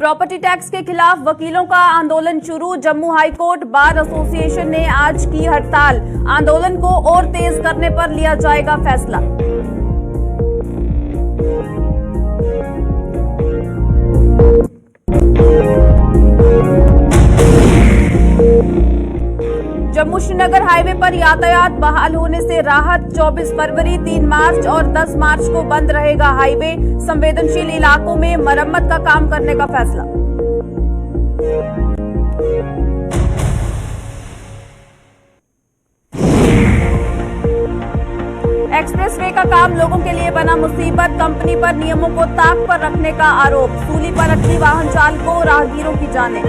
Property tax के खिलाफ वकीलों का आंदोलन शुरू। जम्मू हाईकोर्ट बार एसोसिएशन ने आज की हड़ताल। आंदोलन को और तेज करने पर लिया जाएगा फैसला। जम्मू श्रीनगर हाईवे पर यातायात बहाल होने से राहत। 24 फरवरी, 3 मार्च और 10 मार्च को बंद रहेगा हाईवे। संवेदनशील इलाकों में मरम्मत का काम करने का फैसला। एक्सप्रेसवे का काम लोगों के लिए बना मुसीबत। कंपनी पर नियमों को ताक पर रखने का आरोप। सूली पर अटकी वाहन चालकों और राहगीरों की जानें।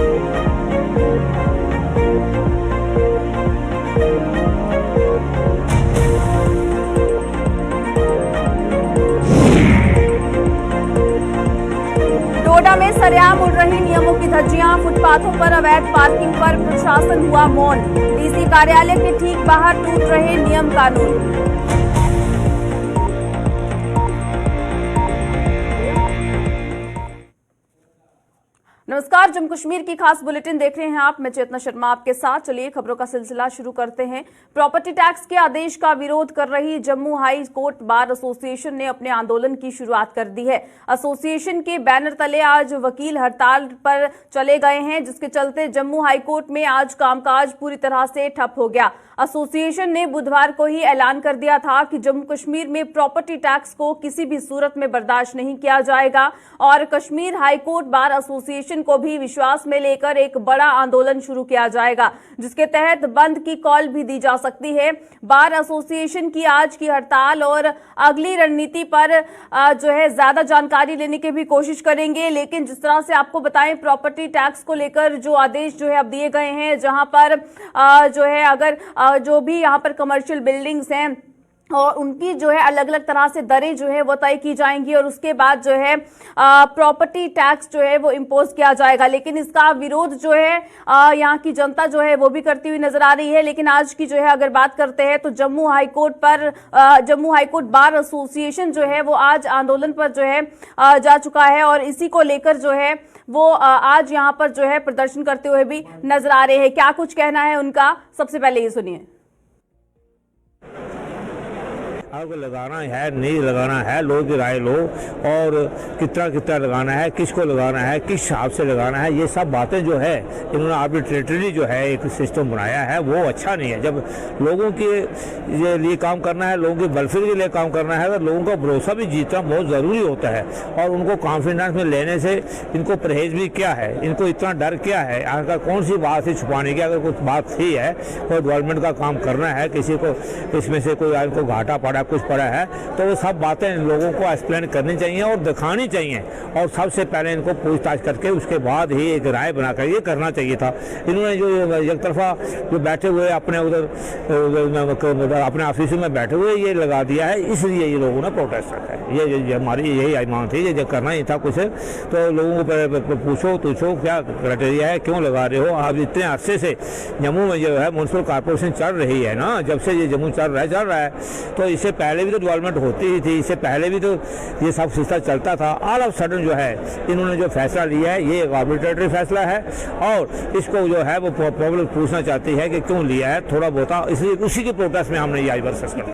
डोडा में सरेआम उड़ रही नियमों की धज्जियां। फुटपाथों पर अवैध पार्किंग पर प्रशासन हुआ मौन। डीसी कार्यालय के ठीक बाहर टूट रहे नियम कानून। नमस्कार, जम्मू कश्मीर की खास बुलेटिन देख रहे हैं आप। मैं चेतना शर्मा आपके साथ। चलिए खबरों का सिलसिला शुरू करते हैं। प्रॉपर्टी टैक्स के आदेश का विरोध कर रही Jammu high court bar association ने अपने आंदोलन की शुरुआत कर दी है। एसोसिएशन के बैनर तले आज वकील हड़ताल पर चले गए हैं, जिसके चलते जम्मू हाई कोर्ट में आज कामकाज पूरी तरह से ठप हो गया। एसोसिएशन ने बुधवार को ही ऐलान कर दिया था कि जम्मू कश्मीर में प्रॉपर्टी टैक्स को किसी भी सूरत में बर्दाश्त नहीं किया जाएगा और Kashmir high court bar association को भी विश्वास में लेकर एक बड़ा आंदोलन शुरू किया जाएगा, जिसके तहत बंद की कॉल भी दी जा सकती है। बार एसोसिएशन की आज की हड़ताल और अगली रणनीति पर जो है ज्यादा जानकारी लेने की भी कोशिश करेंगे। लेकिन जिस तरह से आपको बताएं, प्रॉपर्टी टैक्स को लेकर जो आदेश जो है अब दिए गए हैं, जहां पर जो है अगर जो भी यहां पर कमर्शियल बिल्डिंग्स हैं और उनकी जो है अलग अलग तरह से दरें जो है वो तय की जाएंगी और उसके बाद जो है प्रॉपर्टी टैक्स जो है वो इम्पोज किया जाएगा। लेकिन इसका विरोध जो है यहाँ की जनता जो है वो भी करती हुई नजर आ रही है। लेकिन आज की जो है अगर बात करते हैं तो जम्मू हाईकोर्ट बार एसोसिएशन जो है वो आज आंदोलन पर जो है जा चुका है और इसी को लेकर जो है वो आज यहाँ पर जो है प्रदर्शन करते हुए भी नजर आ रहे हैं। क्या कुछ कहना है उनका, सबसे पहले ये सुनिए। आपको लगाना है नहीं लगाना है, लोगों की राय लो और कितना लगाना है, किसको लगाना है, किस हिसाब से लगाना है, ये सब बातें जो है इन्होंने आर्बिट्रेटरी जो है एक सिस्टम बनाया है वो अच्छा नहीं है। जब लोगों के लिए काम करना है, लोगों के वेलफेयर के लिए काम करना है तो लोगों का भरोसा भी जीतना बहुत ज़रूरी होता है और उनको कॉन्फिडेंस में लेने से इनको परहेज भी क्या है, इनको इतना डर क्या है, अगर कौन सी बात है छुपाने की। अगर कुछ बात सही है, कोई डेवलपमेंट का काम करना है, किसी को इसमें से कोई इनको घाटा पड़ा कुछ पड़ा है तो वो सब बातें लोगों को एक्सप्लेन करनी चाहिए और दिखानी चाहिए और सबसे पहले इनको पूछताछ करके उसके बाद ही एक राय बनाकर ये करना चाहिए था। इन्होंने जो एक तरफा जो बैठे हुए अपने उधर अपने ऑफिस में बैठे हुए ये लगा दिया है, इसलिए ये लोगों ने प्रोटेस्ट रखा है। ये हमारी यही मांग थी, ये करना ही था कुछ। तो लोगों को पूछो क्या क्राइटेरिया है, क्यों लगा रहे हो। अब इतने अरसे से जम्मू में जो है म्यूनसिपल कॉर्पोरेशन चल रही है ना, जब से ये जम्मू चल रहा है तो इससे पहले भी तो डेवलपमेंट होती ही थी, इससे पहले भी तो ये सब सिलसिला चलता था। ऑल ऑफ सडन जो है इन्होंने जो फैसला लिया है ये एक आर्बिट्रेटरी फैसला है और इसको जो है वो पब्लिक पूछना चाहती है कि क्यों लिया है थोड़ा बहुत, इसलिए उसी के प्रोटेस्ट में हमने ये आज वर्सेस किया।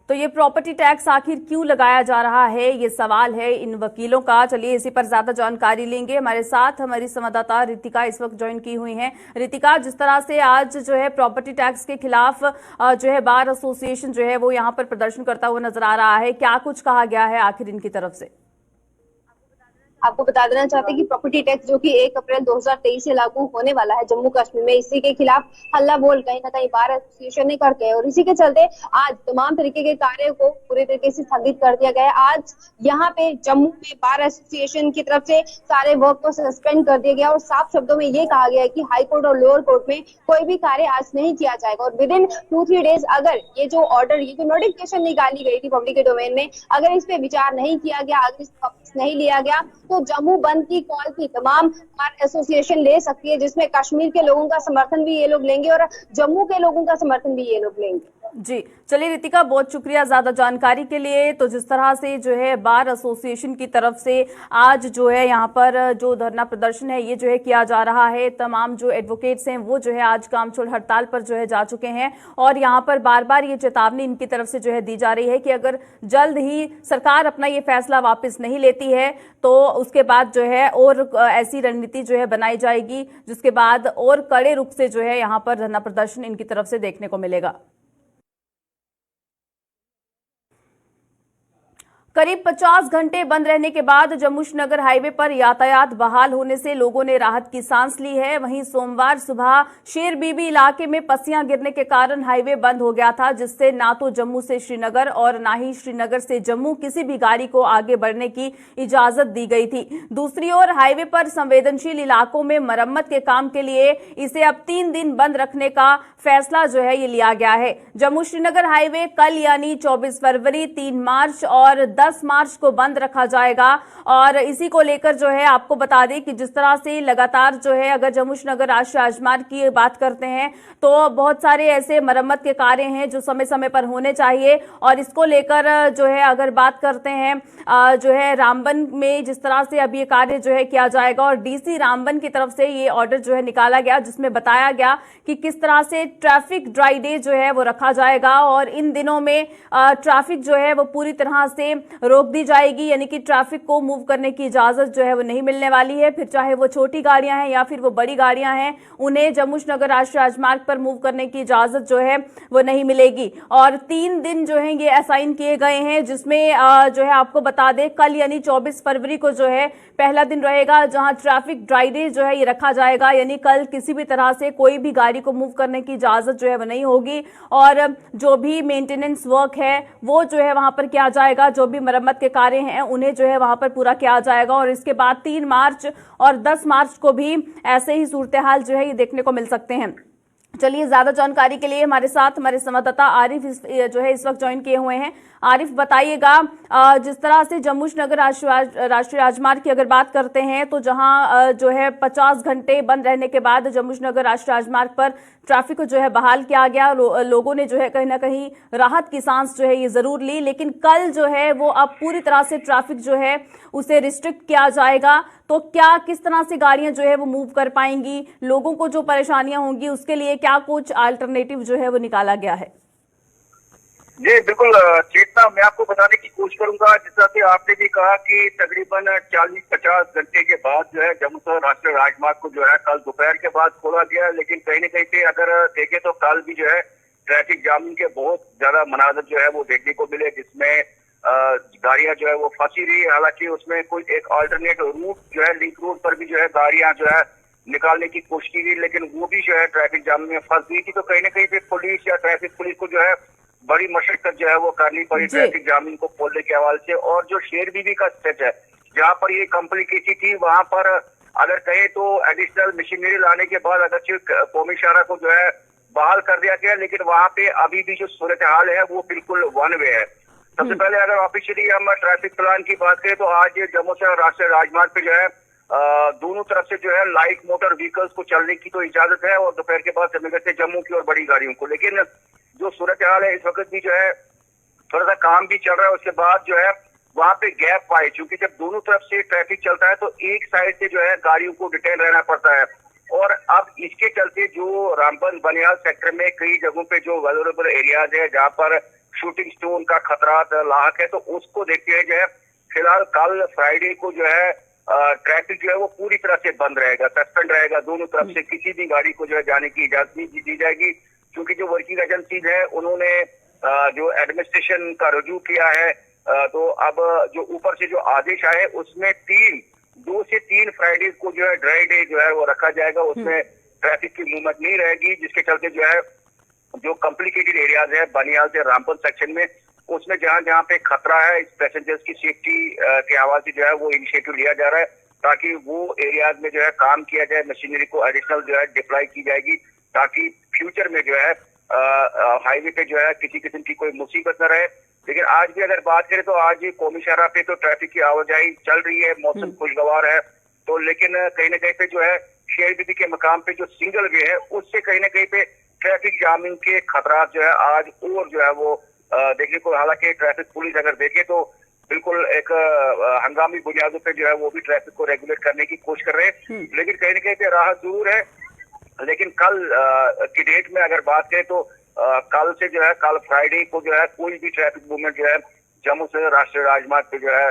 तो ये प्रॉपर्टी टैक्स आखिर क्यों लगाया जा रहा है, ये सवाल है इन वकीलों का। चलिए इसी पर ज्यादा जानकारी लेंगे। हमारे साथ हमारी संवाददाता रितिका इस वक्त ज्वाइन की हुई हैं। रितिका, जिस तरह से आज जो है प्रॉपर्टी टैक्स के खिलाफ जो है बार एसोसिएशन जो है वो यहाँ पर प्रदर्शन करता हुआ नजर आ रहा है, क्या कुछ कहा गया है आखिर इनकी तरफ से? आपको बता देना चाहते हैं कि प्रॉपर्टी टैक्स जो कि 1 अप्रैल 2023 से लागू होने वाला है जम्मू कश्मीर में, इसी के खिलाफ हल्ला बोल कहीं ना कहीं बार एसोसिएशन ने करते हैं और इसी के चलते आज तमाम तरीके के कार्य को पूरी तरीके से स्थगित कर दिया गया है। आज यहाँ पे जम्मू में बार एसोसिएशन की तरफ से सारे वर्क को सस्पेंड कर दिया गया और साफ शब्दों में ये कहा गया है कि हाई कोर्ट और लोअर कोर्ट में कोई भी कार्य आज नहीं किया जाएगा और विद इन 2-3 डेज अगर ये जो नोटिफिकेशन निकाली गई थी पब्लिक के डोमेन में, अगर इस पे विचार नहीं किया गया, अगर इस वापस नहीं लिया गया तो जम्मू बंद की कॉल की तमाम बार एसोसिएशन ले सकती है, जिसमें कश्मीर के लोगों का समर्थन भी ये लोग लेंगे और जम्मू के लोगों का समर्थन भी ये लोग लेंगे। जी चलिए रितिका, बहुत शुक्रिया ज्यादा जानकारी के लिए। तो जिस तरह से जो है बार एसोसिएशन की तरफ से आज जो है यहाँ पर जो धरना प्रदर्शन है ये जो है किया जा रहा है, तमाम जो एडवोकेट्स हैं वो जो है आज काम छोड़ हड़ताल पर जो है जा चुके हैं और यहाँ पर बार बार ये चेतावनी इनकी तरफ से जो है दी जा रही है कि अगर जल्द ही सरकार अपना ये फैसला वापस नहीं लेती है तो उसके बाद जो है और ऐसी रणनीति जो है बनाई जाएगी जिसके बाद और कड़े रुख से जो है यहाँ पर धरना प्रदर्शन इनकी तरफ से देखने को मिलेगा। करीब 50 घंटे बंद रहने के बाद जम्मू श्रीनगर हाईवे पर यातायात बहाल होने से लोगों ने राहत की सांस ली है। वहीं सोमवार सुबह शेर बीबी इलाके में पस्सियां गिरने के कारण हाईवे बंद हो गया था, जिससे ना तो जम्मू से श्रीनगर और ना ही श्रीनगर से जम्मू किसी भी गाड़ी को आगे बढ़ने की इजाजत दी गई थी। दूसरी ओर हाईवे पर संवेदनशील इलाकों में मरम्मत के काम के लिए इसे अब 3 दिन बंद रखने का फैसला जो है ये लिया गया है। जम्मू श्रीनगर हाईवे कल यानी 24 फरवरी, 3 मार्च और 10 मार्च को बंद रखा जाएगा और इसी को लेकर जो है आपको बता दें कि जिस तरह से लगातार जो है अगर जम्मू श्रीनगर राष्ट्रीय राजमार्ग की बात करते हैं तो बहुत सारे ऐसे मरम्मत के कार्य हैं जो समय समय पर होने चाहिए और इसको लेकर जो है अगर बात करते हैं जो है रामबन में जिस तरह से अब ये कार्य जो है किया जाएगा और डीसी रामबन की तरफ से ये ऑर्डर जो है निकाला गया जिसमें बताया गया कि किस तरह से ट्रैफिक ड्राई डे जो है वो रखा जाएगा और इन दिनों में ट्रैफिक जो है वो पूरी तरह से रोक दी जाएगी, यानी कि ट्रैफिक को मूव करने की इजाजत जो है वो नहीं मिलने वाली है। फिर चाहे वो छोटी गाड़ियां हैं या फिर वो बड़ी गाड़ियां हैं, उन्हें जम्मू श्रीनगर राष्ट्रीय राजमार्ग पर मूव करने की इजाजत जो है वो नहीं मिलेगी। और 3 दिन जो है ये असाइन किए गए हैं जिसमें जो है आपको बता दें कल यानी 24 फरवरी को जो है पहला दिन रहेगा जहां ट्रैफिक ड्राई डे जो है ये रखा जाएगा, यानी कल किसी भी तरह से कोई भी गाड़ी को मूव करने की इजाजत जो है वो नहीं होगी और जो भी मेंटेनेंस वर्क है वो जो है वहां पर किया जाएगा, जो भी मरम्मत के कार्य हैं उन्हें जो है वहां पर पूरा किया जाएगा और इसके बाद 3 मार्च और 10 मार्च को भी ऐसे ही सूरत हाल जो है ये देखने को मिल सकते हैं। चलिए ज्यादा जानकारी के लिए हमारे साथ हमारे संवाददाता आरिफ जो है इस वक्त ज्वाइन किए हुए हैं। आरिफ बताइएगा, जिस तरह से जम्मू श्रीनगर राष्ट्रीय राजमार्ग की अगर बात करते हैं तो जहां जो है 50 घंटे बंद रहने के बाद जम्मू श्रीनगर राष्ट्रीय राजमार्ग पर ट्रैफिक को जो है बहाल किया गया, लोगों ने जो है कहीं ना कहीं राहत की सांस जो है ये जरूर ली, लेकिन कल जो है वो अब पूरी तरह से ट्रैफिक जो है उसे रिस्ट्रिक्ट किया जाएगा। तो क्या किस तरह से गाड़ियां जो है वो मूव कर पाएंगी, लोगों को जो परेशानियां होंगी उसके लिए क्या कुछ अल्टरनेटिव जो है वो निकाला गया है? जी बिल्कुल चेतना, मैं आपको बताने की कोशिश करूंगा। जिस तरह से आपने भी कहा कि तकरीबन 40-50 घंटे के बाद जो है जम्मू से राष्ट्रीय राजमार्ग को जो है कल दोपहर के बाद खोला गया, लेकिन कहीं न कहीं पे अगर देखें तो कल भी जो है ट्रैफिक जाम के बहुत ज्यादा मनाजर जो है वो देखने को मिले, जिसमें गाड़ियां जो है वो फंसी रही। हालांकि उसमें कोई एक अल्टरनेट रूट जो है लिंक रोड पर भी जो है गाड़ियां जो है निकालने की कोशिश की गई, लेकिन वो भी जो है ट्रैफिक जाम में फंस गई थी। तो कहीं न कहीं पे पुलिस या ट्रैफिक पुलिस को जो है बड़ी मशक्कत जो है वो करनी पड़ी ट्रैफिक जामिंग को खोलने के हवाले से। और जो शेर बीबी का स्ट्रेच है जहाँ पर ये कॉम्प्लिकेटेड थी, वहां पर अगर कहे तो एडिशनल मशीनरी लाने के बाद अगर कौमी शाहरा को जो है बहाल कर दिया गया, लेकिन वहां पे अभी भी जो सूरत हाल है वो बिल्कुल वन वे है। सबसे पहले अगर ऑफिशियली हम ट्रैफिक प्लान की बात करें तो आज जम्मू से राष्ट्रीय राजमार्ग पे जो है दोनों तरफ से जो है लाइट मोटर व्हीकल्स को चलने की तो इजाजत है और दोपहर के बाद श्रीनगर से जम्मू की और बड़ी गाड़ियों को। लेकिन जो सूरत हाल है इस वक्त भी जो है थोड़ा सा काम भी चल रहा है, उसके बाद जो है वहां पे गैप पाए, क्योंकि जब दोनों तरफ से ट्रैफिक चलता है तो एक साइड से जो है गाड़ियों को डिटेन रहना पड़ता है। और अब इसके चलते जो रामबन बनियाल सेक्टर में कई जगहों पे जो वल्नरेबल एरियाज है जहाँ पर शूटिंग स्टोन का खतरा लाक है, तो उसको देखते हुए जो है फिलहाल कल फ्राइडे को जो है ट्रैफिक जो है वो पूरी तरह से बंद रहेगा, सस्पेंड रहेगा। दोनों तरफ से किसी भी गाड़ी को जो है जाने की इजाजत नहीं दी जाएगी, क्योंकि जो वर्किंग एजेंसीज है उन्होंने जो एडमिनिस्ट्रेशन का रुजू किया है, तो अब जो ऊपर से जो आदेश आए उसमें 2 से 3 फ्राइडे को जो है ड्राई डे जो है वो रखा जाएगा, उसमें ट्रैफिक की मूवमेंट नहीं रहेगी, जिसके चलते जो है जो कॉम्प्लिकेटेड एरियाज है बनियाल से रामबन सेक्शन में, उसमें जहां जहां पे खतरा है इस पैसेंजर्स की सेफ्टी के हवाले से जो है वो इनिशिएटिव लिया जा रहा है, ताकि वो एरियाज में जो है काम किया जाए, मशीनरी को एडिशनल जो है डिप्लॉय की जाएगी, ताकि फ्यूचर में जो है हाईवे पे जो है किसी किस्म की कोई मुसीबत न रहे। लेकिन आज भी अगर बात करें तो आज कौमी शाहरा पे तो ट्रैफिक की आवाजाही चल रही है, मौसम खुशगवार है, तो लेकिन कहीं ना कहीं पे जो है शेर बीबी के मकाम पे जो सिंगल वे है उससे कहीं ना कहीं पे ट्रैफिक जामिंग के खतरात जो है आज और जो है वो देखने को, हालांकि ट्रैफिक पुलिस अगर देखे तो बिल्कुल एक हंगामी बुनियादों पे जो है वो भी ट्रैफिक को रेगुलेट करने की कोशिश कर रहे हैं, लेकिन कहीं ना कहीं पे राहत जरूर है। लेकिन कल की डेट में अगर बात करें तो कल से जो है, कल फ्राइडे को जो है कोई भी ट्रैफिक मूवमेंट जो है जम्मू से राष्ट्रीय राजमार्ग पे जो है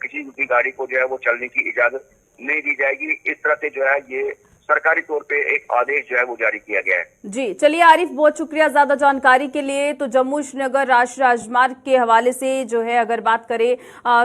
किसी भी गाड़ी को जो है वो चलने की इजाजत नहीं दी जाएगी। इस तरह से जो है ये सरकारी तौर पे एक आदेश जो है वो जारी किया गया है। जी चलिए आरिफ, बहुत शुक्रिया ज्यादा जानकारी के लिए। तो जम्मू श्रीनगर राष्ट्रीय राजमार्ग के हवाले से जो है अगर बात करें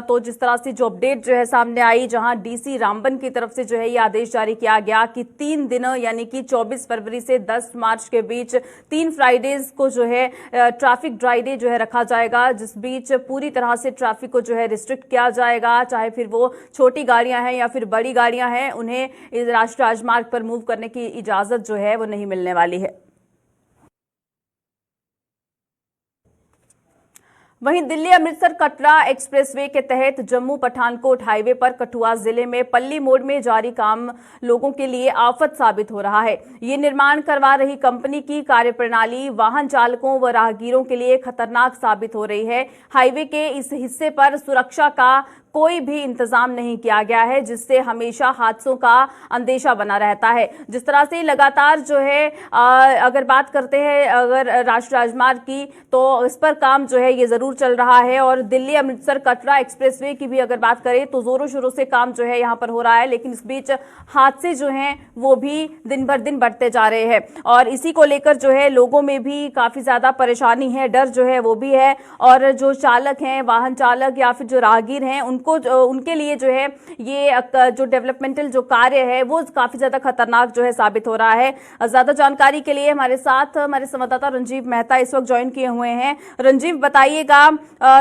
तो जिस तरह से जो अपडेट जो है सामने आई, जहां डीसी रामबन की तरफ से जो है ये आदेश जारी किया गया कि 3 दिन यानी कि 24 फरवरी से 10 मार्च के बीच 3 फ्राइडेज को जो है ट्रैफिक ड्राई डे जो है रखा जाएगा, जिस बीच पूरी तरह से ट्रैफिक को जो है रिस्ट्रिक्ट किया जाएगा। चाहे फिर वो छोटी गाड़ियां हैं या फिर बड़ी गाड़ियां हैं, उन्हें इस राष्ट्रीय राजमार्ग पर मूव करने की इजाजत जो है वो नहीं मिलने वाली है। वहीं दिल्ली अमृतसर कटरा एक्सप्रेसवे के तहत जम्मू पठानकोट हाईवे पर कठुआ जिले में पल्ली मोड़ में जारी काम लोगों के लिए आफत साबित हो रहा है। ये निर्माण करवा रही कंपनी की कार्यप्रणाली वाहन चालकों व राहगीरों के लिए खतरनाक साबित हो रही है। हाईवे के इस हिस्से पर सुरक्षा का कोई भी इंतजाम नहीं किया गया है, जिससे हमेशा हादसों का अंदेशा बना रहता है। जिस तरह से लगातार जो है अगर बात करते हैं अगर राष्ट्रीय राजमार्ग की, तो इस पर काम जो है ये जरूर चल रहा है। और दिल्ली अमृतसर कटरा एक्सप्रेसवे की भी अगर बात करें तो जोरों शोरों से काम जो है यहाँ पर हो रहा है, लेकिन इस बीच हादसे जो हैं वो भी दिन भर दिन बढ़ते जा रहे हैं। और इसी को लेकर जो है लोगों में भी काफी ज्यादा परेशानी है, डर जो है वो भी है। और जो चालक हैं, वाहन चालक या फिर जो राहगीर हैं, उनके लिए जो है ये जो डेवलपमेंटल जो कार्य है वो काफी ज्यादा खतरनाक जो है साबित हो रहा है। ज्यादा जानकारी के लिए हमारे साथ हमारे संवाददाता रंजीव मेहता इस वक्त ज्वाइन किए हुए हैं। रंजीव, बताइएगा,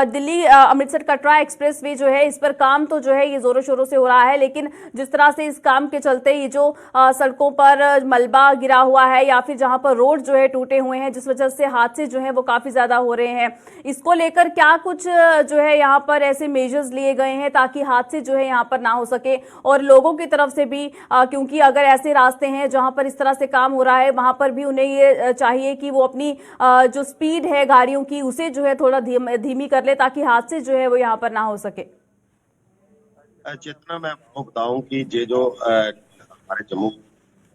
दिल्ली अमृतसर कटरा एक्सप्रेसवे जो है इस पर काम तो जो है ये जोरों शोरों से हो रहा है, लेकिन जिस तरह से इस काम के चलते ये जो सड़कों पर मलबा गिरा हुआ है या फिर जहां पर रोड जो है टूटे हुए हैं, जिस वजह से हादसे जो है वो काफी ज्यादा हो रहे हैं, इसको लेकर क्या कुछ जो है यहाँ पर ऐसे मेजर्स लिए गए हैं ताकि हादसे जो है यहाँ पर ना हो सके? और लोगों की तरफ से भी क्योंकि अगर ऐसे रास्ते हैं जहां पर इस तरह से काम हो रहा है, वहां पर भी उन्हें ये चाहिए कि वो अपनी जो स्पीड है गाड़ियों की उसे जो है थोड़ा धीमी कर ले ताकि हादसे जो है वो यहाँ पर ना हो सके। जितना मैं आपको बताऊं कि ये जो हमारे जम्मू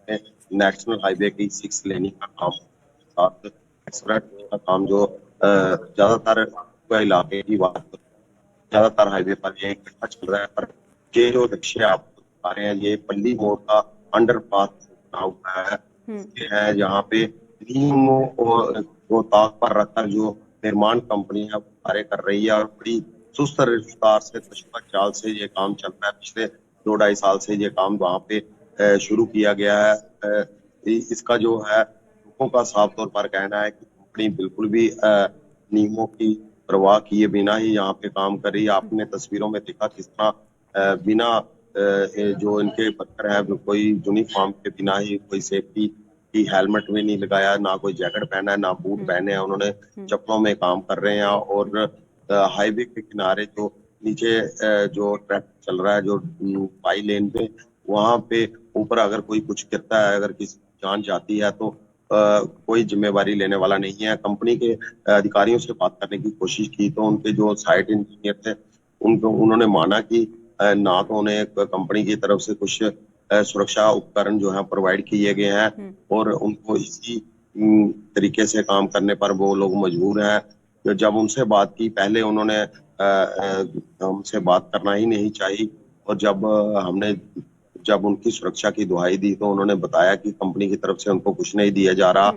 में नेशनल हाईवे की 6 लेनिंग का काम, साथ एक्सप्रेस का काम, जो ज्यादातर इलाके की बात, ज्यादातर हाईवे पर ये इकट्ठा चल रहा है। पर ये जो रिक्शे आप बता रहे हैं, ये पल्ली मोड़ का अंडरपास बना हुआ है, ये है जहाँ पे नीमों को ताक पर रखकर जो निर्माण कंपनी है वो कार्य कर रही है और बड़ी सुस्त रफ्तार से, तशद्दुद चाल से ये काम चल रहा है। पिछले 2-2.5 साल से ये काम वहाँ पे शुरू किया गया है। इसका जो है लोगों का साफ तौर पर कहना है कि कंपनी बिल्कुल भी नियमों की परवाह किए बिना ही यहाँ पे काम कर रही है। आपने तस्वीरों में देखा किस तरह बिना जो इनके वर्कर है कोई यूनिफॉर्म के बिना ही, कोई सेफ्टी की हेलमेट भी नहीं लगाया, ना कोई जैकेट पहना है, ना बूट पहने हैं, उन्होंने चप्पलों में काम कर रहे हैं। और हाईवे के किनारे जो नीचे जो ट्रैफिक चल रहा है, जो बाई लेन पे, वहां पे ऊपर अगर कोई कुछ गिरता है, अगर किसी जान जाती है तो कोई जिम्मेवारी लेने वाला नहीं है। कंपनी के अधिकारियों से बात करने की कोशिश की तो उनके जो साइट इंजीनियर थे उन्होंने माना कि ना तो उन्हें कंपनी की तरफ से कुछ सुरक्षा उपकरण जो है प्रोवाइड किए गए हैं और उनको इसी तरीके से काम करने पर वो लोग मजबूर हैं। तो जब उनसे बात की, पहले उन्होंने हमसे बात करना ही नहीं चाहिए, और जब उनकी सुरक्षा की दुहाई दी तो उन्होंने बताया कि कंपनी की तरफ से उनको कुछ नहीं दिया जा रहा।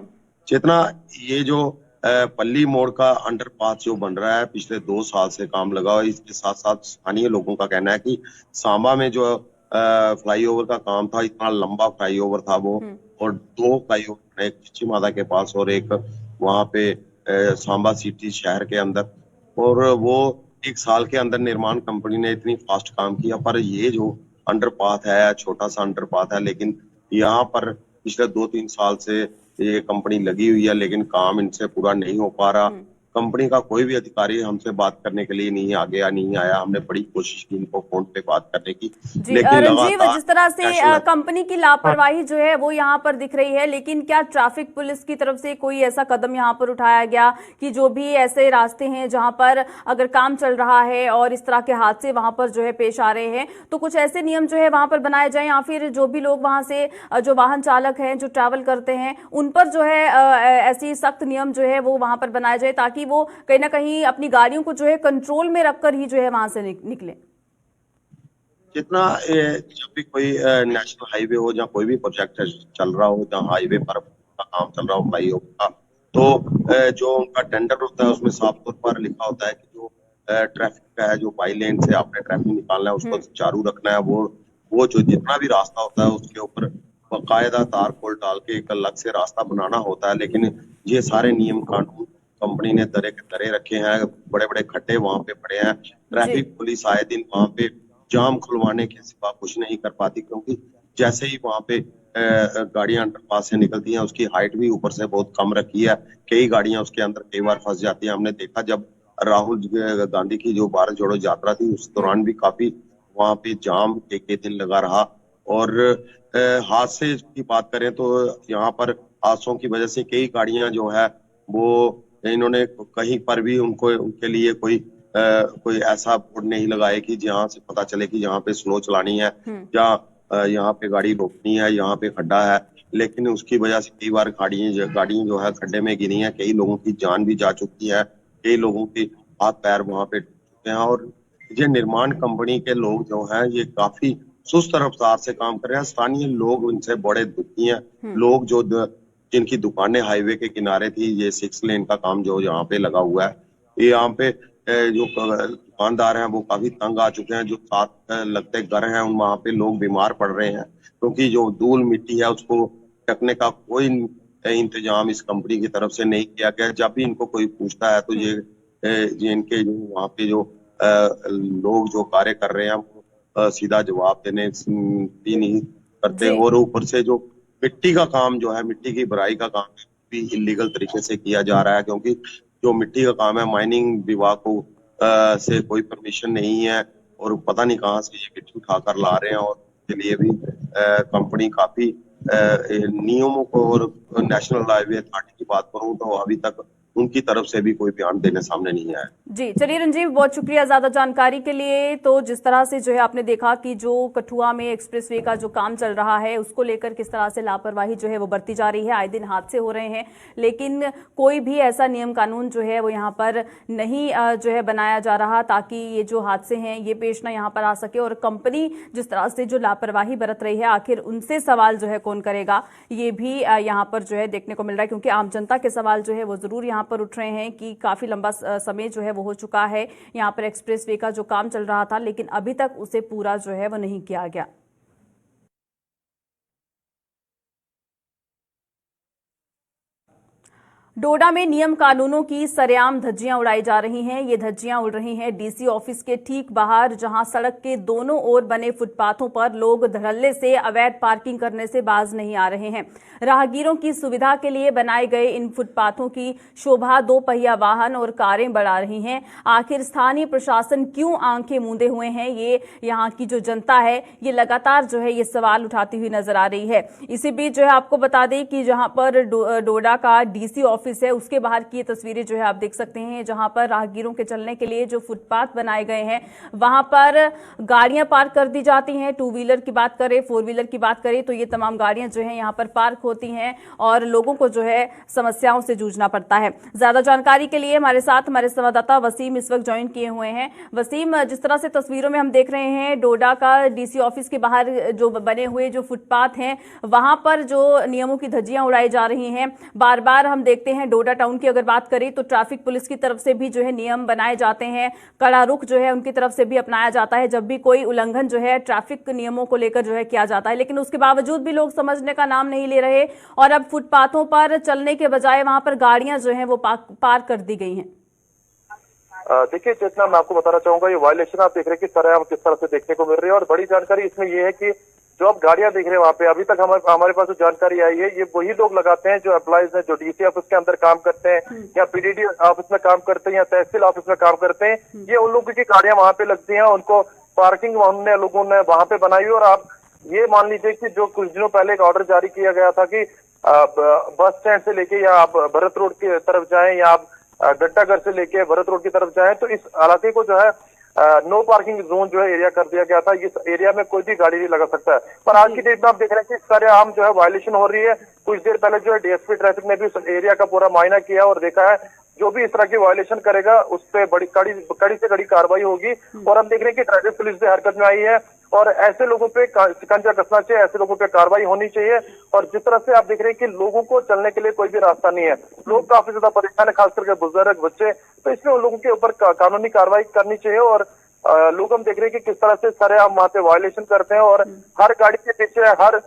जितना ये जो पल्ली मोड़ का अंडरपास जो बन रहा है, पिछले 2 साल से काम लगा और इसके साथ साथ स्थानीय लोगों का कहना है कि सांबा में जो फ्लाईओवर का काम था, इतना लंबा फ्लाईओवर था वो, और 2 फ्लाईओवर, एक चिची माता के पास और एक वहां पे सांबा सिटी शहर के अंदर, और वो 1 साल के अंदर निर्माण कंपनी ने इतनी फास्ट काम किया। पर ये जो अंडरपाथ है, छोटा सा अंडरपाथ है, लेकिन यहाँ पर पिछले 2-3 साल से ये कंपनी लगी हुई है, लेकिन काम इनसे पूरा नहीं हो पा रहा। कंपनी का कोई भी अधिकारी हमसे बात करने के लिए नहीं आगे या नहीं आया। हमने बड़ी कोशिश की इनको फोन पे बात करने की, जी लेकिन रंजीव, लगातार जिस तरह से नेशनल कंपनी की लापरवाही जो है वो यहाँ पर दिख रही है, लेकिन क्या ट्रैफिक पुलिस की तरफ से कोई ऐसा कदम यहाँ पर उठाया गया कि जो भी ऐसे रास्ते हैं जहाँ पर अगर काम चल रहा है और इस तरह के हादसे वहां पर जो है पेश आ रहे हैं, तो कुछ ऐसे नियम जो है वहां पर बनाए जाए, या फिर जो भी लोग वहां से जो वाहन चालक हैं जो ट्रैवल करते हैं उन पर जो है ऐसी सख्त नियम जो है वो वहां पर बनाए जाए, ताकि वो कहीं ना कहीं अपनी गाड़ियों को जो है कंट्रोल में रखकर ही जो है वहां से निकले। जितना जब भी कोई नेशनल हाईवे हो या कोई भी प्रोजेक्ट चल रहा हो, जहाँ हाईवे पर का काम चल रहा हो फ्लाईओवर का, तो जो उनका टेंडर होता है उसमें साफ तौर पर लिखा होता है कि जो ट्रैफिक का है, जो बाई लेन से आपने ट्रैफिक निकालना है उसको चालू रखना है। वो जो जितना भी रास्ता होता है उसके ऊपर बाकायदा तार खोल डाल के एक अलग से रास्ता बनाना होता है। लेकिन ये सारे नियम कानून कंपनी ने दरे के दरे रखे हैं, बड़े बड़े खड्डे वहां पे पड़े हैं। ट्रैफिक पुलिस आए दिन वहां पे जाम खुलवाने के सिवा कुछ नहीं कर पाती, क्योंकि जैसे ही वहां पे गाड़ियां अंडरपास से निकलती हैं उसकी हाइट भी ऊपर से बहुत कम रखी है। कई गाड़ियां उसके अंदर कई बार फंस जाती हैं। हमने देखा जब राहुल गांधी की जो भारत जोड़ो यात्रा थी उस दौरान भी काफी वहां पे जाम एक दिन लगा रहा। और हादसे की बात करें तो यहाँ पर हादसों की वजह से कई गाड़ियां जो है वो इन्होंने कहीं पर भी उनके लिए कोई ऐसा बोर्ड नहीं लगाए कि जहाँ से पता चले कि यहाँ पे स्लो चलानी है या यहाँ पे गाड़ी रोकनी है, यहाँ पे खड्डा है। लेकिन उसकी वजह से कई बार गाड़ियां जो है खड्डे में गिरी हैं, कई लोगों की जान भी जा चुकी है, कई लोगों के हाथ पैर वहां पे टूट चुके हैं। और ये निर्माण कंपनी के लोग जो हैं ये काफी सुस्त रफ्तार से काम कर रहे हैं। स्थानीय लोग उनसे बड़े दुखी हैं। लोग जिनकी दुकानें हाईवे के किनारे थी, ये 6 लेन का काम जो यहाँ पे लगा हुआ है, ये यहाँ पे जो दुकानदार हैं वो काफी तंग आ चुके हैं। जो साथ लगते घर हैं उन वहां पे लोग बीमार पड़ रहे हैं, क्योंकि जो धूल मिट्टी है उसको ढकने का कोई इंतजाम इस कंपनी की तरफ से नहीं किया गया। जब भी इनको कोई पूछता है तो ये इनके जो वहाँ पे जो लोग जो कार्य कर रहे हैं वो सीधा जवाब देने भी नहीं करते। और ऊपर से जो मिट्टी का काम जो है, मिट्टी की भराई का काम भी इलीगल तरीके से किया जा रहा है, क्योंकि जो मिट्टी का काम है माइनिंग विभाग को से कोई परमिशन नहीं है और पता नहीं कहाँ से ये मिट्टी उठाकर ला रहे हैं। और उसके लिए भी कंपनी काफी नियमों को, और नेशनल हाईवे अथॉरिटी की बात करूं तो अभी तक उनकी तरफ से भी कोई बयान देने सामने नहीं आया। जी चलिए रंजीव, बहुत शुक्रिया ज्यादा जानकारी के लिए। तो जिस तरह से जो है आपने देखा कि जो कठुआ में एक्सप्रेसवे का जो काम चल रहा है उसको लेकर किस तरह से लापरवाही जो है वो बरती जा रही है, आए दिन हादसे हो रहे हैं, लेकिन कोई भी ऐसा नियम कानून जो है वो यहाँ पर नहीं जो है बनाया जा रहा ताकि ये जो हादसे हैं ये पेश ना यहाँ पर आ सके। और कंपनी जिस तरह से जो लापरवाही बरत रही है, आखिर उनसे सवाल जो है कौन करेगा, ये भी यहाँ पर जो है देखने को मिल रहा है, क्योंकि आम जनता के सवाल जो है वो जरूर यहाँ पर उठ रहे हैं कि काफी लंबा समय जो है वो हो चुका है यहाँ पर एक्सप्रेसवे का जो काम चल रहा था, लेकिन अभी तक उसे पूरा जो है वो नहीं किया गया। डोडा में नियम कानूनों की सरेआम धज्जियां उड़ाई जा रही हैं। ये धज्जियां उड़ रही हैं डीसी ऑफिस के ठीक बाहर, जहां सड़क के दोनों ओर बने फुटपाथों पर लोग धड़ल्ले से अवैध पार्किंग करने से बाज नहीं आ रहे हैं। राहगीरों की सुविधा के लिए बनाए गए इन फुटपाथों की शोभा 2 पहिया वाहन और कारें बढ़ा रही हैं। आखिर स्थानीय प्रशासन क्यों आंखें मूंदे हुए हैं, ये यहाँ की जो जनता है ये लगातार जो है ये सवाल उठाती हुई नजर आ रही है। इसी बीच जो है आपको बता दें कि जहां पर डोडा का डीसी ऑफिस है उसके बाहर की ये तस्वीरें जो है आप देख सकते हैं, जहां पर राहगीरों के चलने के लिए जो फुटपाथ बनाए गए हैं वहां पर गाड़ियां पार्क कर दी जाती हैं। 2 व्हीलर की बात करें, 4 व्हीलर की बात करें तो ये तमाम गाड़ियां जो है यहाँ पर पार्क होती हैं और लोगों को जो है समस्याओं से जूझना पड़ता है। ज्यादा जानकारी के लिए हमारे साथ हमारे संवाददाता वसीम इस वक्त ज्वाइन किए हुए हैं। वसीम, जिस तरह से तस्वीरों में हम देख रहे हैं डोडा का डीसी ऑफिस के बाहर जो बने हुए जो फुटपाथ हैं वहां पर जो नियमों की धज्जियां उड़ाई जा रही हैं, बार बार हम देखते हैं डोडा टाउन की अगर बात करें तो ट्रैफिक पुलिस की तरफ से भी जो है नियम बनाए जाते हैं, कड़ा रुख जो है उनकी तरफ से भी अपनाया जाता है जब भी कोई उल्लंघन जो है ट्रैफिक नियमों को लेकर जो है किया जाता है, लेकिन उसके बावजूद भी लोग समझने का नाम नहीं ले रहे और अब फुटपाथों पर चलने के बजाय वहां पर गाड़ियां जो है वो पार्क कर दी गई हैं। देखिए चेतना, मैं आपको बताना चाहूंगा ये वायलेशन आप देख रहे हैं कि सरेआम किस तरह से देखने को मिल रही है और बड़ी जानकारी इसमें यह है कि जो आप गाड़ियां देख रहे हैं वहाँ पे, अभी तक हमारे पास जो जानकारी आई है, ये वही लोग लगाते हैं जो एम्प्लॉइज हैं, जो डीसी ऑफिस के अंदर काम करते हैं या पीडीडी ऑफिस में काम करते हैं या तहसील ऑफिस में काम करते हैं। ये उन लोगों की गाड़ियां वहाँ पे लगती हैं, उनको पार्किंग लोगों ने वहाँ पे बनाई हुई। और आप ये मान लीजिए कि जो कुछ दिनों पहले एक ऑर्डर जारी किया गया था कि बस स्टैंड से लेके या आप भरत रोड की तरफ जाएं या आप गट्टागर से लेके भरत रोड की तरफ जाएं, तो इस इलाके को जो है नो पार्किंग जोन जो है एरिया कर दिया गया था। इस एरिया में कोई भी गाड़ी नहीं लगा सकता है। पर आज की डेट में आप देख रहे हैं कि सारे आम जो है वायलेशन हो रही है। कुछ देर पहले जो है डीएसपी ट्रैफिक ने भी उस एरिया का पूरा मुआयना किया और देखा है जो भी इस तरह की वायलेशन करेगा उस पर बड़ी कड़ी से कड़ी कार्रवाई होगी। और हम देख रहे हैं कि ट्रैफिक पुलिस भी हरकत में आई है और ऐसे लोगों पे शिकंजा कसना चाहिए, ऐसे लोगों पे कार्रवाई होनी चाहिए। और जिस तरह से आप देख रहे हैं कि लोगों को चलने के लिए कोई भी रास्ता नहीं है, लोग काफी ज्यादा परेशान है, खास करके बुजुर्ग बच्चे, तो इसमें उन लोगों के ऊपर कानूनी कार्रवाई करनी चाहिए। और लोग हम देख रहे हैं कि किस तरह से सरेआम वहां पे वायलेशन करते हैं और हर गाड़ी के पीछे, हर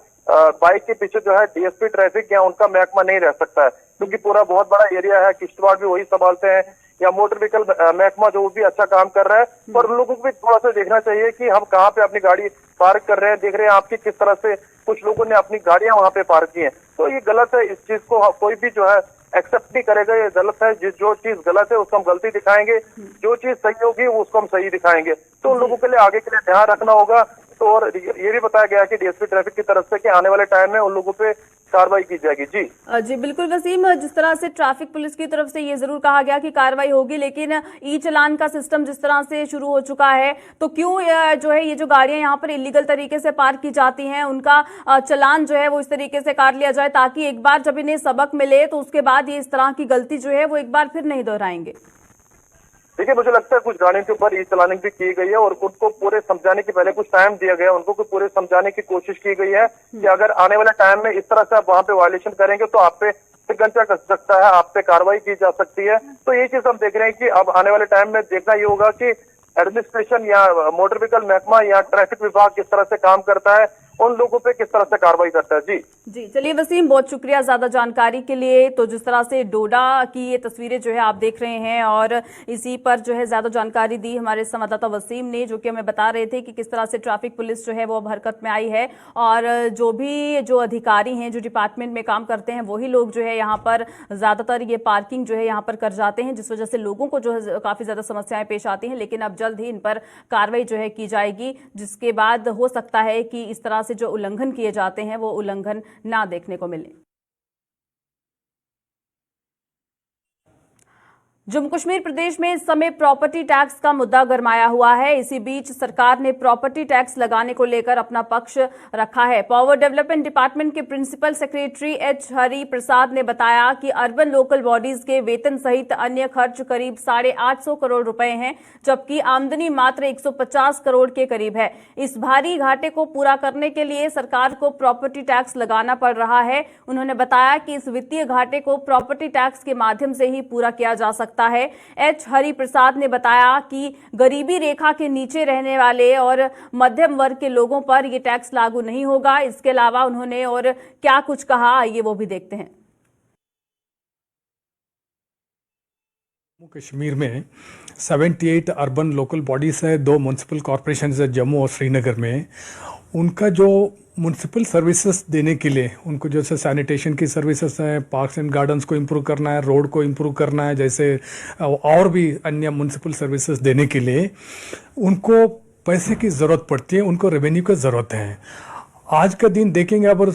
बाइक के पीछे जो है डीएसपी ट्रैफिक या उनका महकमा नहीं रह सकता है, क्योंकि पूरा बहुत बड़ा एरिया है। किश्तवाड़ भी वही संभालते हैं या मोटर व्हीकल महकमा जो भी अच्छा काम कर रहा है। पर उन लोगों को भी थोड़ा सा देखना चाहिए कि हम कहाँ पे अपनी गाड़ी पार्क कर रहे हैं। देख रहे हैं आपकी किस तरह से कुछ लोगों ने अपनी गाड़ियां वहां पे पार्क की हैं, तो ये गलत है। इस चीज को कोई भी जो है एक्सेप्ट नहीं करेगा, ये गलत है। जो चीज गलत है उसको हम गलती दिखाएंगे, जो चीज सही होगी वो उसको हम सही दिखाएंगे। तो उन लोगों के लिए आगे के लिए ध्यान रखना होगा। तो और ये भी बताया गया कि डीएसपी ट्रैफिक की तरफ से कि आने वाले टाइम में उन लोगों पे कार्रवाई की जाएगी। जी जी बिल्कुल वसीम, जिस तरह से ट्रैफिक पुलिस की तरफ से ये जरूर कहा गया कि कार्रवाई होगी, लेकिन ई चालान का सिस्टम जिस तरह से शुरू हो चुका है, तो क्यों जो है ये जो गाड़ियां यहाँ पर इलीगल तरीके से पार्क की जाती हैं उनका चालान जो है वो इस तरीके से काट लिया जाए, ताकि एक बार जब इन्हें सबक मिले तो उसके बाद ये इस तरह की गलती जो है वो एक बार फिर नहीं दोहराएंगे। देखिए, मुझे लगता है कुछ गाड़ियों के ऊपर ई चालानिंग भी की गई है और उनको पूरे समझाने के पहले कुछ टाइम दिया गया, उनको पूरे समझाने की कोशिश की गई है कि अगर आने वाले टाइम में इस तरह से आप वहां पे वायलेशन करेंगे तो आप पे शिकंजा कस सकता है, आप पे कार्रवाई की जा सकती है। तो ये चीज हम देख रहे हैं कि अब आने वाले टाइम में देखना ये होगा कि एडमिनिस्ट्रेशन या मोटर व्हीकल महकमा या ट्रैफिक विभाग किस तरह से काम करता है, उन लोगों पे किस तरह से कार्रवाई करता है। जी चलिए वसीम, बहुत शुक्रिया ज्यादा जानकारी के लिए। तो जिस तरह से डोडा की ये तस्वीरें जो है आप देख रहे हैं और इसी पर जो है ज्यादा जानकारी दी हमारे संवाददाता वसीम ने, जो कि हमें बता रहे थे कि किस तरह से ट्रैफिक पुलिस जो है वो अब हरकत में आई है और जो अधिकारी हैं, जो डिपार्टमेंट में काम करते हैं, वही लोग जो है यहाँ पर ज्यादातर ये पार्किंग जो है यहाँ पर कर जाते हैं, जिस वजह से लोगों को जो है काफी ज्यादा समस्याएं पेश आती हैं। लेकिन अब जल्द ही इन पर कार्रवाई जो है की जाएगी, जिसके बाद हो सकता है कि इस तरह से जो उल्लंघन किए जाते हैं वो उल्लंघन ना देखने को मिले। जम्मू कश्मीर प्रदेश में इस समय प्रॉपर्टी टैक्स का मुद्दा गरमाया हुआ है। इसी बीच सरकार ने प्रॉपर्टी टैक्स लगाने को लेकर अपना पक्ष रखा है। पावर डेवलपमेंट डिपार्टमेंट के principal secretary H Hari Prasad ने बताया कि अर्बन लोकल बॉडीज के वेतन सहित अन्य खर्च करीब 850 करोड़ रुपए हैं, जबकि आमदनी मात्र 150 करोड़ के करीब है। इस भारी घाटे को पूरा करने के लिए सरकार को प्रॉपर्टी टैक्स लगाना पड़ रहा है। उन्होंने बताया कि इस वित्तीय घाटे को प्रॉपर्टी टैक्स के माध्यम से ही पूरा किया जा सकता है। एच हरि प्रसाद ने बताया कि गरीबी रेखा के नीचे रहने वाले और मध्यम वर्ग के लोगों पर यह टैक्स लागू नहीं होगा। इसके अलावा उन्होंने और क्या कुछ कहा, आइए वो भी देखते हैं। जम्मू कश्मीर में 78 अर्बन लोकल बॉडीज है, 2 म्यूनसिपल कॉरपोरेशन है जम्मू और श्रीनगर में। उनका जो म्यूनसिपल सर्विसेज देने के लिए उनको जैसे सैनिटेशन की सर्विसेज है, पार्क्स एंड गार्डन्स को इम्प्रूव करना है, रोड को इम्प्रूव करना है, जैसे और भी अन्य म्यूनसिपल सर्विसेज देने के लिए उनको पैसे की ज़रूरत पड़ती है, उनको रेवेन्यू की ज़रूरत है। आज का दिन देखेंगे अब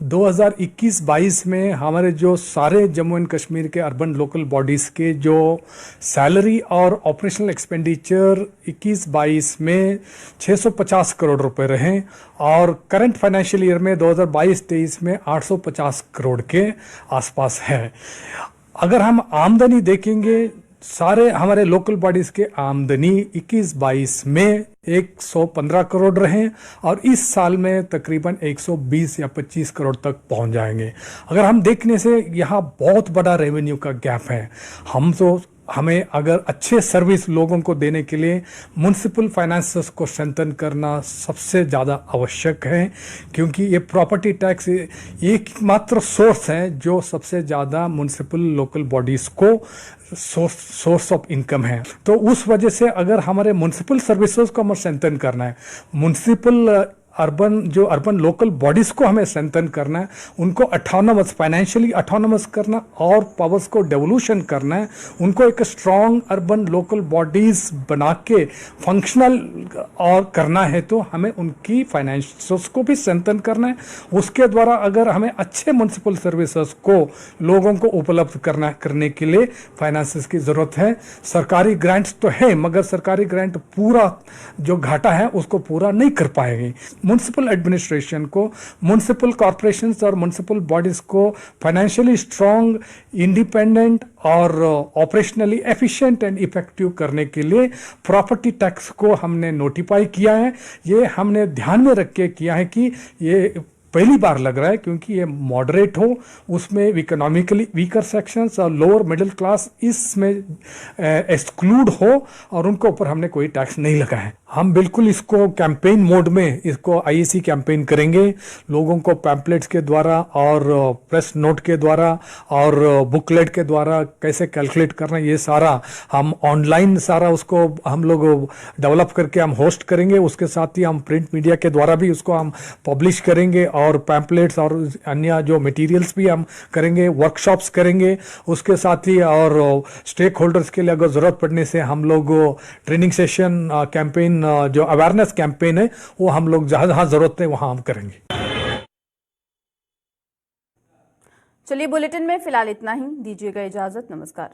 2021-22 में हमारे जो सारे जम्मू एंड कश्मीर के अर्बन लोकल बॉडीज़ के जो सैलरी और ऑपरेशनल एक्सपेंडिचर 21-22 में 650 करोड़ रुपए रहे और करंट फाइनेंशियल ईयर में 2022-23 में 850 करोड़ के आसपास है। अगर हम आमदनी देखेंगे, सारे हमारे लोकल बॉडीज़ के आमदनी 21-22 में 115 करोड़ रहे और इस साल में तकरीबन 120 या 25 करोड़ तक पहुंच जाएंगे। अगर हम देखने से यहाँ बहुत बड़ा रेवेन्यू का गैप है। हमें अगर अच्छे सर्विस लोगों को देने के लिए म्यूनसिपल फाइनेंसेस को स्ट्रेंथन करना सबसे ज़्यादा आवश्यक है, क्योंकि ये प्रॉपर्टी टैक्स एकमात्र सोर्स है जो सबसे ज़्यादा म्यूनसिपल लोकल बॉडीज़ को सोर्स ऑफ इनकम है। तो उस वजह से अगर हमारे म्यूनसिपल सर्विसेज को हमें स्ट्रेंथन करना है, म्यूनसिपल अर्बन लोकल बॉडीज को हमें स्ट्रेंथन करना है, उनको ऑटोनमस, फाइनेंशियली ऑटोनमस करना और पावर्स को डेवोल्यूशन करना है, उनको एक स्ट्रॉन्ग अर्बन लोकल बॉडीज बना के फंक्शनल और करना है। तो हमें उनकी फाइनेंशियल्स को भी स्ट्रेंथन करना है। उसके द्वारा अगर हमें अच्छे म्युनिसिपल सर्विसेज को लोगों को उपलब्ध करने के लिए फाइनेंसेस की ज़रूरत है। सरकारी ग्रांट्स तो है, मगर सरकारी ग्रांट पूरा जो घाटा है उसको पूरा नहीं कर पाएंगे। म्युनिसिपल एडमिनिस्ट्रेशन को, म्युनिसिपल कॉर्पोरेशंस और म्युनिसिपल बॉडीज को फाइनेंशियली स्ट्रॉन्ग, इंडिपेंडेंट और ऑपरेशनली एफिशिएंट एंड इफेक्टिव करने के लिए प्रॉपर्टी टैक्स को हमने नोटिफाई किया है। ये हमने ध्यान में रख के किया है कि ये पहली बार लग रहा है, क्योंकि ये मॉडरेट हो, उसमें इकोनॉमिकली वीकर सेक्शंस और लोअर मिडिल क्लास इसमें एक्सक्लूड हो और उनको ऊपर हमने कोई टैक्स नहीं लगा है। हम बिल्कुल इसको कैंपेन मोड में इसको आईएसी कैंपेन करेंगे, लोगों को पैम्पलेट्स के द्वारा और प्रेस नोट के द्वारा और बुकलेट के द्वारा कैसे कैलकुलेट करना, ये सारा हम ऑनलाइन सारा उसको हम लोग डेवलप करके हम होस्ट करेंगे। उसके साथ ही हम प्रिंट मीडिया के द्वारा भी उसको हम पब्लिश करेंगे और पैम्पलेट्स और अन्य जो मटेरियल्स भी हम करेंगे, वर्कशॉप्स करेंगे। उसके साथ ही और स्टेक होल्डर्स के लिए अगर ज़रूरत पड़ने से हम लोग ट्रेनिंग सेशन, कैंपेन, जो अवेयरनेस कैंपेन है वो हम लोग जहां जहां जरूरत है वहां हम करेंगे। चलिए, बुलेटिन में फिलहाल इतना ही। दीजिएगा इजाजत। नमस्कार।